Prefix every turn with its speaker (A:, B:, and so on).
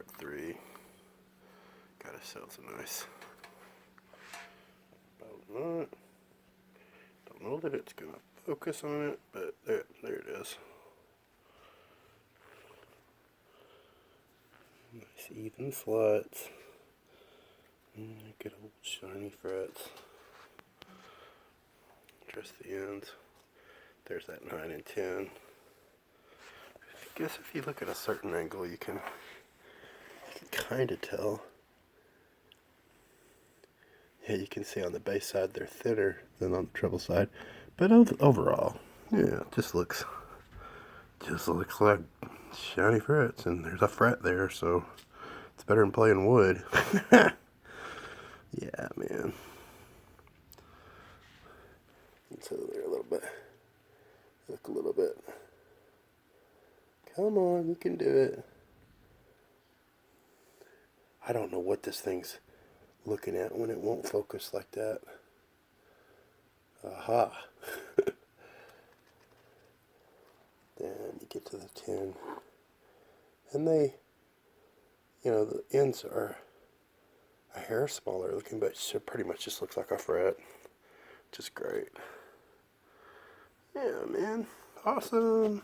A: part 3. Got ourselves a nice bolt nut. Don't know that it's going to focus on it, but there it is. Nice even slots. Good old shiny frets. Just the ends. There's that 9 and 10. I guess if you look at a certain angle, you can kind of tell. Yeah, you can see on the base side they're thinner than on the treble side, but overall, yeah, it just looks like shiny frets, and there's a fret there, so it's better than playing wood. Yeah, man. So there a little bit. Look a little bit. Come on, you can do it. I don't know what this thing's looking at when it won't focus like that. Aha. Then you get to the 10. And they, the ends are a hair smaller looking, but it pretty much just looks like a fret. Just great. Yeah, man. Awesome.